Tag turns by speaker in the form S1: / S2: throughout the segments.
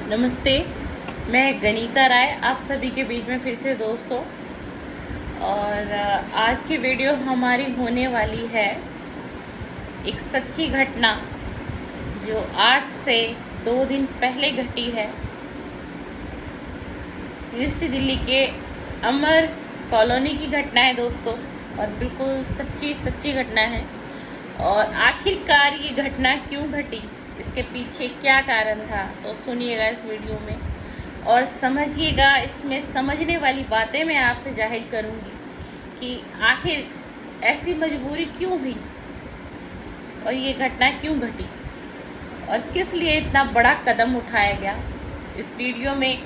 S1: नमस्ते। मैं गनीता राय आप सभी के बीच में फिर से दोस्तों। और आज की वीडियो हमारी होने वाली है एक सच्ची घटना जो आज से 2 दिन पहले घटी है। ईस्ट दिल्ली के अमर कॉलोनी की घटना है दोस्तों, और बिल्कुल सच्ची घटना है। और आखिरकार ये घटना क्यों घटी, इसके पीछे क्या कारण था, तो सुनिएगा इस वीडियो में और समझिएगा। इसमें समझने वाली बातें मैं आपसे जाहिर करूंगी कि आखिर ऐसी मजबूरी क्यों हुई और ये घटना क्यों घटी और किस लिए इतना बड़ा कदम उठाया गया। इस वीडियो में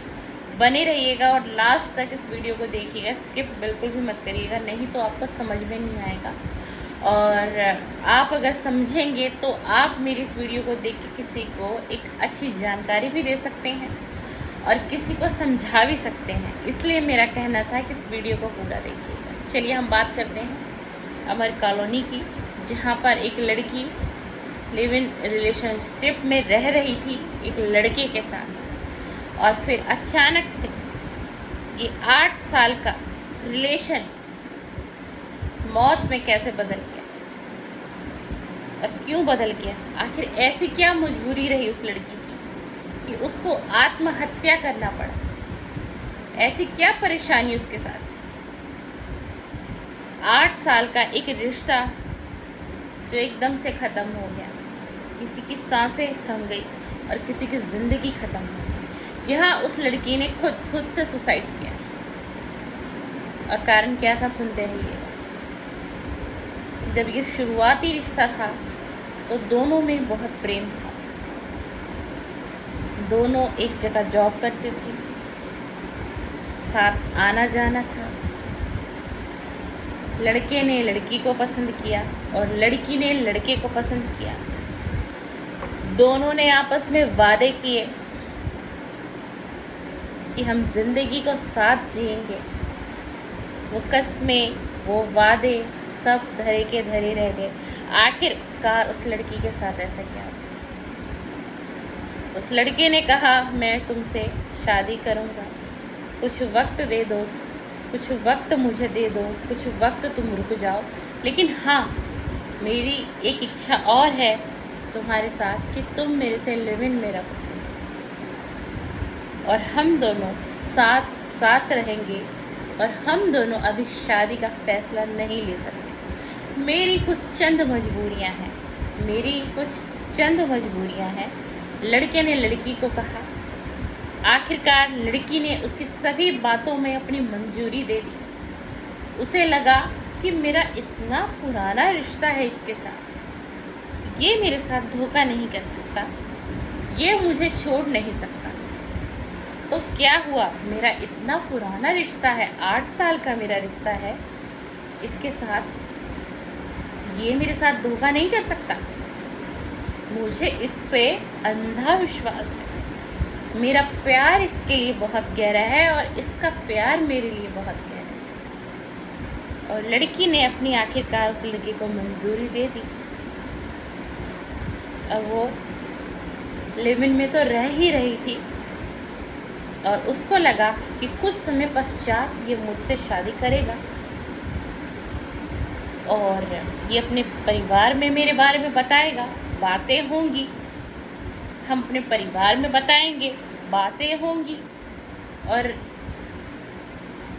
S1: बने रहिएगा और लास्ट तक इस वीडियो को देखिएगा, स्किप बिल्कुल भी मत करिएगा, नहीं तो आपको समझ में नहीं आएगा। और आप अगर समझेंगे तो आप मेरी इस वीडियो को देख के किसी को एक अच्छी जानकारी भी दे सकते हैं और किसी को समझा भी सकते हैं। इसलिए मेरा कहना था कि इस वीडियो को पूरा देखिएगा। चलिए हम बात करते हैं अमर कॉलोनी की, जहाँ पर एक लड़की लिव इन रिलेशनशिप में रह रही थी एक लड़के के साथ, और फिर अचानक से ये 8 साल का रिलेशन मौत में कैसे बदल गया और क्यों बदल गया। आखिर ऐसी क्या मजबूरी रही उस लड़की की कि उसको आत्महत्या करना पड़ा। ऐसी क्या परेशानी उसके साथ थी। 8 साल का एक रिश्ता जो एकदम से ख़त्म हो गया, किसी की सांसें थम गई और किसी की ज़िंदगी ख़त्म हो गई। यहाँ उस लड़की ने खुद से सुसाइड किया, और कारण क्या था सुनते रहिएगा। जब ये शुरुआती रिश्ता था तो दोनों में बहुत प्रेम था, दोनों एक जगह जॉब करते थे, साथ आना जाना था। लड़के ने लड़की को पसंद किया और लड़की ने लड़के को पसंद किया। दोनों ने आपस में वादे किए कि हम जिंदगी को साथ जिएंगे। वो कस्में, वो वादे सब धरे के धरे रह गए। आखिरकार उस लड़की के साथ ऐसा क्या हुआ। उस लड़के ने कहा, मैं तुमसे शादी करूँगा, कुछ वक्त दे दो, कुछ वक्त मुझे दे दो, कुछ वक्त तुम रुक जाओ, लेकिन हाँ मेरी एक इच्छा और है तुम्हारे साथ कि तुम मेरे से लिव इन में रहो और हम दोनों साथ साथ रहेंगे, और हम दोनों अभी शादी का फैसला नहीं ले सकते। मेरी कुछ चंद मजबूरियां हैं, मेरी कुछ चंद मजबूरियां हैं। लड़के ने लड़की को कहा। आखिरकार लड़की ने उसकी सभी बातों में अपनी मंजूरी दे दी। उसे लगा कि मेरा इतना पुराना रिश्ता है इसके साथ, ये मेरे साथ धोखा नहीं कर सकता, ये मुझे छोड़ नहीं सकता। तो क्या हुआ, मेरा इतना पुराना रिश्ता है, 8 साल का मेरा रिश्ता है इसके साथ, ये मेरे साथ धोखा नहीं कर सकता। मुझे इस पे अंधा विश्वास है। मेरा प्यार इसके लिए बहुत गहरा है और इसका प्यार मेरे लिए बहुत गहरा है। और लड़की ने अपनी आखिरकार उस लड़के को मंजूरी दे दी। अब वो लिव इन में तो रह ही रही थी, और उसको लगा कि कुछ समय पश्चात ये मुझसे शादी करेगा और ये अपने परिवार में मेरे बारे में बताएगा, बातें होंगी, हम अपने परिवार में बताएंगे, बातें होंगी। और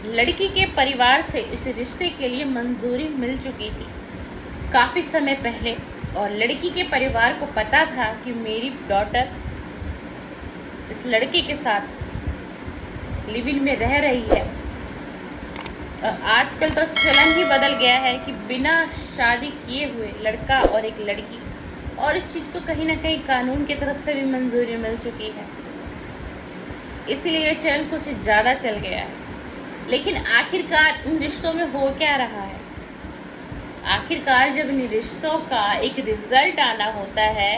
S1: लड़की के परिवार से इस रिश्ते के लिए मंजूरी मिल चुकी थी काफ़ी समय पहले, और लड़की के परिवार को पता था कि मेरी डॉटर इस लड़के के साथ लिव इन में रह रही है। और आजकल तो चलन ही बदल गया है कि बिना शादी किए हुए लड़का और एक लड़की, और इस चीज़ को कहीं ना कहीं कानून की तरफ से भी मंजूरी मिल चुकी है, इसलिए ये चलन कुछ ज़्यादा चल गया है। लेकिन आखिरकार इन रिश्तों में हो क्या रहा है। आखिरकार जब इन रिश्तों का एक रिजल्ट आना होता है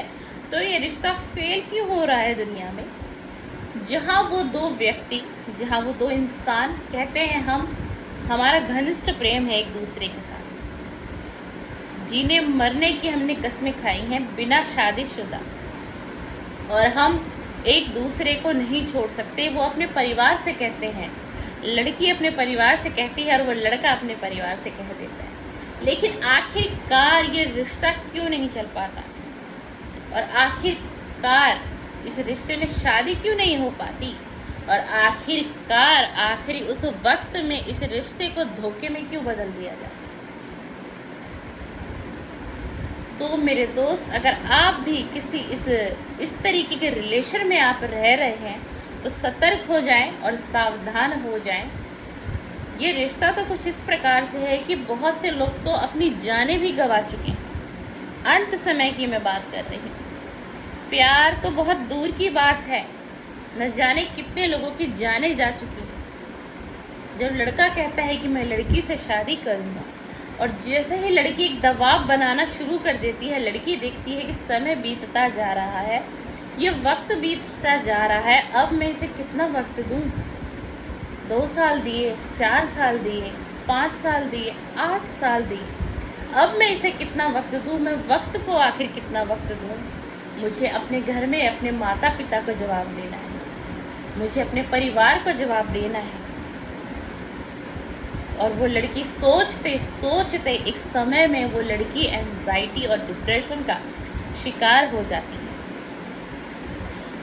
S1: तो ये रिश्ता फेल क्यों हो रहा है दुनिया में, जहाँ वो दो व्यक्ति, जहाँ वो दो इंसान कहते हैं हमारा घनिष्ठ प्रेम है एक दूसरे के साथ, जीने मरने की हमने कस्में खाई हैं बिना शादीशुदा, और हम एक दूसरे को नहीं छोड़ सकते, वो अपने परिवार से कहते हैं। लड़की अपने परिवार से कहती है और वो लड़का अपने परिवार से कह देता है। लेकिन आखिरकार ये रिश्ता क्यों नहीं चल पाता, और आखिरकार इस रिश्ते में शादी क्यों नहीं हो पाती, और आखिरकार आखिरी उस वक्त में इस रिश्ते को धोखे में क्यों बदल दिया जाता। तो मेरे दोस्त, अगर आप भी किसी इस तरीके के रिलेशन में आप रह रहे हैं तो सतर्क हो जाएं और सावधान हो जाएं। ये रिश्ता तो कुछ इस प्रकार से है कि बहुत से लोग तो अपनी जानें भी गंवा चुके हैं। अंत समय की मैं बात कर रही हूँ। प्यार तो बहुत दूर की बात है, न जाने कितने लोगों की जानें जा चुकी हैं। जब लड़का कहता है कि मैं लड़की से शादी करूँगा, और जैसे ही लड़की एक दबाव बनाना शुरू कर देती है, लड़की देखती है कि समय बीतता जा रहा है, ये वक्त बीतता जा रहा है, अब मैं इसे कितना वक्त दूँ। 2 साल दिए, 4 साल दिए, 5 साल दिए, 8 साल दिए, अब मैं इसे कितना वक्त दूँ, मैं वक्त को आखिर कितना वक्त दूँ। मुझे अपने घर में अपने माता पिता को जवाब देना है, मुझे अपने परिवार को जवाब देना है। और वो लड़की सोचते सोचते एक समय में वो लड़की एंजाइटी और डिप्रेशन का शिकार हो जाती है,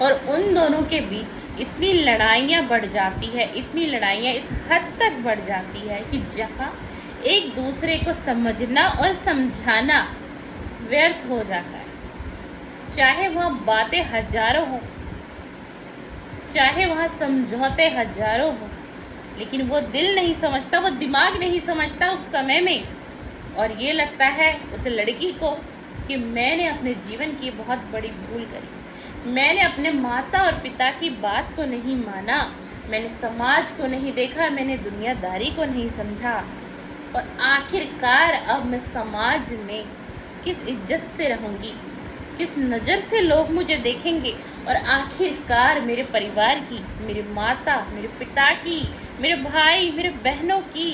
S1: और उन दोनों के बीच इतनी लड़ाइयाँ बढ़ जाती है, इतनी लड़ाइयाँ इस हद तक बढ़ जाती है कि जहाँ एक दूसरे को समझना और समझाना व्यर्थ हो जाता है। चाहे वहाँ बातें हजारों हों, चाहे वहाँ समझौते हजारों हों, लेकिन वो दिल नहीं समझता, वो दिमाग नहीं समझता उस समय में। और ये लगता है उस लड़की को कि मैंने अपने जीवन की बहुत बड़ी भूल करी, मैंने अपने माता और पिता की बात को नहीं माना, मैंने समाज को नहीं देखा, मैंने दुनियादारी को नहीं समझा, और आखिरकार अब मैं समाज में किस इज्जत से रहूँगी, किस नज़र से लोग मुझे देखेंगे, और आखिरकार मेरे परिवार की, मेरे माता, मेरे पिता की, मेरे भाई, मेरे बहनों की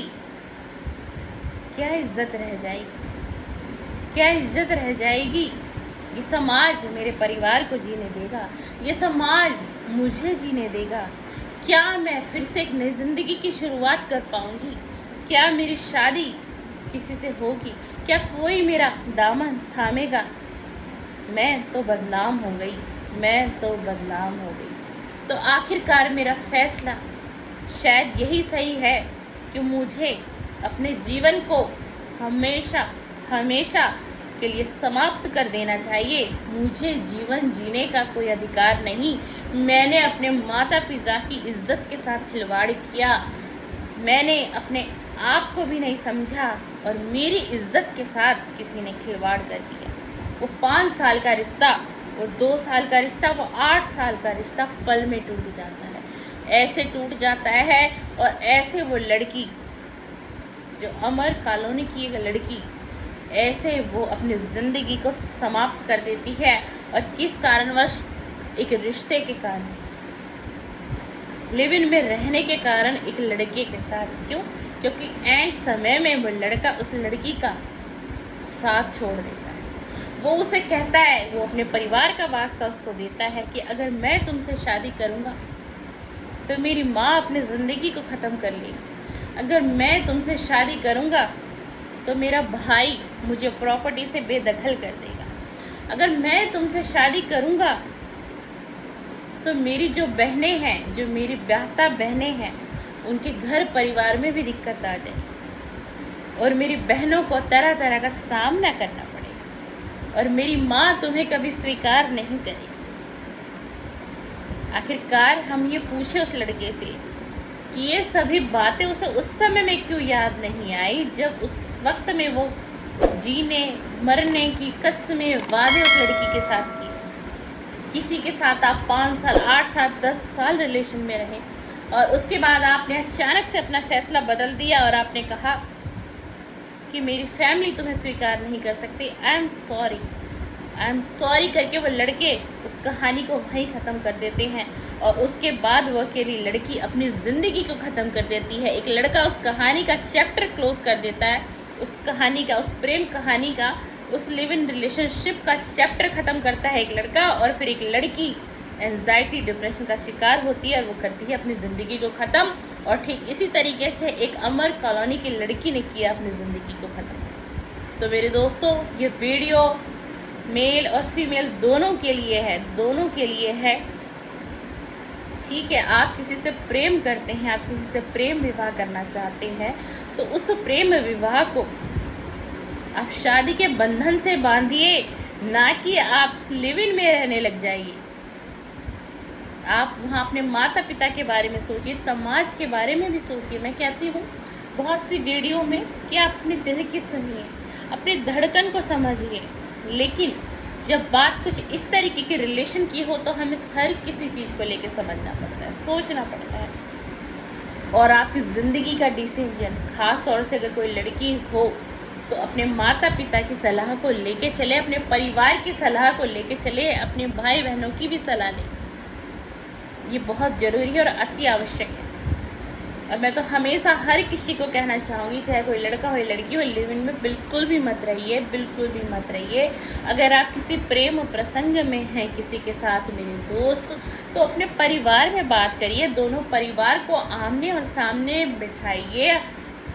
S1: क्या इज्जत रह जाएगी, क्या इज्जत रह जाएगी। ये समाज मेरे परिवार को जीने देगा, ये समाज मुझे जीने देगा। क्या मैं फिर से एक नई ज़िंदगी की शुरुआत कर पाऊँगी, क्या मेरी शादी किसी से होगी, क्या कोई मेरा दामन थामेगा। मैं तो बदनाम हो गई, मैं तो बदनाम हो गई। तो आखिरकार मेरा फैसला शायद यही सही है कि मुझे अपने जीवन को हमेशा हमेशा के लिए समाप्त कर देना चाहिए। मुझे जीवन जीने का कोई अधिकार नहीं। मैंने अपने माता पिता की इज्जत के साथ खिलवाड़ किया, मैंने अपने आप को भी नहीं समझा, और मेरी इज्जत के साथ किसी ने खिलवाड़ कर दिया। वो 5 साल का रिश्ता, वो 2 साल का रिश्ता, वो 8 साल का रिश्ता पल में टूट जाता है, ऐसे टूट जाता है। और ऐसे वो लड़की, जो अमर कॉलोनी की एक लड़की, ऐसे वो अपनी ज़िंदगी को समाप्त कर देती है। और किस कारणवश? एक रिश्ते के कारण, लिव इन में रहने के कारण एक लड़के के साथ। क्यों? क्योंकि एंड समय में वो लड़का उस लड़की का साथ छोड़ देता है। वो उसे कहता है, वो अपने परिवार का वास्ता उसको देता है कि अगर मैं तुमसे शादी करूँगा तो मेरी माँ अपनी ज़िंदगी को ख़त्म कर लेगी, अगर मैं तुमसे शादी करूँगा तो मेरा भाई मुझे प्रॉपर्टी से बेदखल कर देगा, अगर मैं तुमसे शादी करूँगा तो मेरी जो बहनें हैं, जो मेरी ब्याहता बहनें हैं, उनके घर परिवार में भी दिक्कत आ जाएगी, और मेरी बहनों को तरह तरह का सामना करना पड़ेगा, और मेरी माँ तुम्हें कभी स्वीकार नहीं करेगी। आखिरकार हम ये पूछे उस लड़के से कि ये सभी बातें उसे उस समय में क्यों याद नहीं आई, जब उस वक्त में वो जीने मरने की कस्में वादे उस लड़की के साथ किए। किसी के साथ आप 5 साल, 8 साल, 10 साल रिलेशन में रहे, और उसके बाद आपने अचानक से अपना फैसला बदल दिया और आपने कहा कि मेरी फैमिली तुम्हें स्वीकार नहीं कर सकती, आई एम सॉरी करके वो लड़के उस कहानी को वहीं ख़त्म कर देते हैं। और उसके बाद वो अकेली लड़की अपनी ज़िंदगी को ख़त्म कर देती है। एक लड़का उस कहानी का चैप्टर क्लोज कर देता है, उस कहानी का, उस प्रेम कहानी का, उस लिव इन रिलेशनशिप का चैप्टर ख़त्म करता है एक लड़का, और फिर एक लड़की एंजाइटी डिप्रेशन का शिकार होती है और वो करती है अपनी ज़िंदगी को ख़त्म। और ठीक इसी तरीके से एक अमर कॉलोनी की लड़की ने किया अपनी ज़िंदगी को ख़त्म। तो मेरे दोस्तों, ये वीडियो मेल और फीमेल दोनों के लिए है, दोनों के लिए है। ठीक है, आप किसी से प्रेम करते हैं, आप किसी से प्रेम विवाह करना चाहते हैं, तो उस प्रेम विवाह को आप शादी के बंधन से बांधिए, ना कि आप लिव इन में रहने लग जाइए। आप वहाँ अपने माता पिता के बारे में सोचिए, समाज के बारे में भी सोचिए। मैं कहती हूँ बहुत सी वीडियो में कि आप अपने दिल की सुनिए, अपनी धड़कन को समझिए, लेकिन जब बात कुछ इस तरीके के रिलेशन की हो तो हमें हर किसी चीज़ को लेकर समझना पड़ता है, सोचना पड़ता है। और आपकी ज़िंदगी का डिसीजन, ख़ास तौर से अगर कोई लड़की हो तो अपने माता पिता की सलाह को लेके चले, अपने परिवार की सलाह को लेके चले, अपने भाई बहनों की भी सलाह लें। ये बहुत ज़रूरी है और अति आवश्यक है। और मैं तो हमेशा हर किसी को कहना चाहूँगी, चाहे कोई लड़का हो या लड़की हो, लिव इन में बिल्कुल भी मत रहिए, बिल्कुल भी मत रहिए। अगर आप किसी प्रेम प्रसंग में हैं किसी के साथ मेरे दोस्त, तो अपने परिवार में बात करिए, दोनों परिवार को आमने और सामने बिठाइए।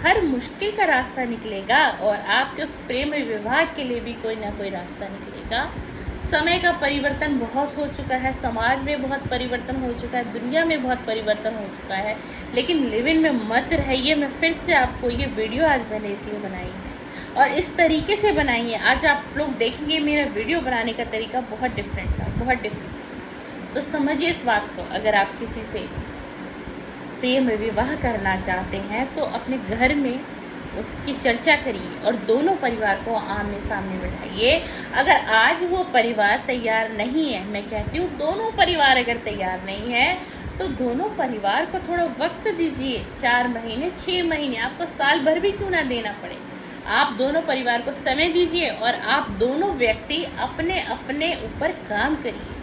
S1: हर मुश्किल का रास्ता निकलेगा और आपके उस प्रेम विवाह के लिए भी कोई ना कोई रास्ता निकलेगा। समय का परिवर्तन बहुत हो चुका है, समाज में बहुत परिवर्तन हो चुका है, दुनिया में बहुत परिवर्तन हो चुका है, लेकिन लिव इन में मत रहिए। मैं फिर से आपको ये वीडियो आज मैंने इसलिए बनाई है और इस तरीके से बनाई है। आज आप लोग देखेंगे मेरा वीडियो बनाने का तरीका बहुत डिफरेंट था, बहुत डिफरेंट। तो समझिए इस बात को, अगर आप किसी से प्रेम विवाह करना चाहते हैं तो अपने घर में उसकी चर्चा करिए और दोनों परिवार को आमने सामने बिठाइए। अगर आज वो परिवार तैयार नहीं है, मैं कहती हूँ दोनों परिवार अगर तैयार नहीं है तो दोनों परिवार को थोड़ा वक्त दीजिए, 4 महीने 6 महीने, आपको साल भर भी क्यों ना देना पड़े। आप दोनों परिवार को समय दीजिए और आप दोनों व्यक्ति अपने अपने ऊपर काम करिए।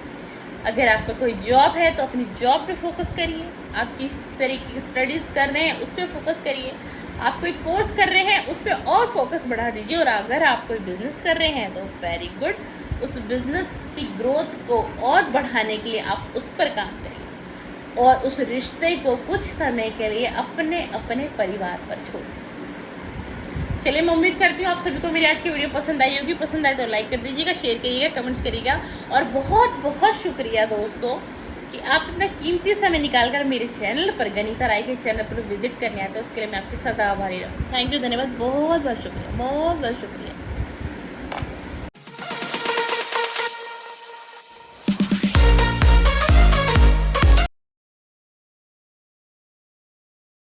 S1: अगर आपका कोई जॉब है तो अपनी जॉब पे फोकस करिए, आप किस तरीके की स्टडीज़ कर रहे हैं उस पर फोकस करिए, आप कोई कोर्स कर रहे हैं उस पर और फोकस बढ़ा दीजिए। और अगर आप कोई बिज़नेस कर रहे हैं तो वेरी गुड, उस बिज़नेस की ग्रोथ को और बढ़ाने के लिए आप उस पर काम करिए और उस रिश्ते को कुछ समय के लिए अपने अपने परिवार पर छोड़ दीजिए। चलिए, मैं उम्मीद करती हूँ आप सभी को मेरी आज की वीडियो पसंद आई होगी। पसंद आए तो लाइक कर दीजिएगा, शेयर करिएगा, कमेंट्स करिएगा। और बहुत बहुत शुक्रिया दोस्तों कि आप इतना कीमती समय निकाल कर मेरे चैनल पर, गनीता राय के चैनल पर विजिट करने आते हैं। उसके लिए मैं आपकी सदा आभारी रहूँ। थैंक यू, धन्यवाद, बहुत बहुत शुक्रिया, बहुत बहुत शुक्रिया।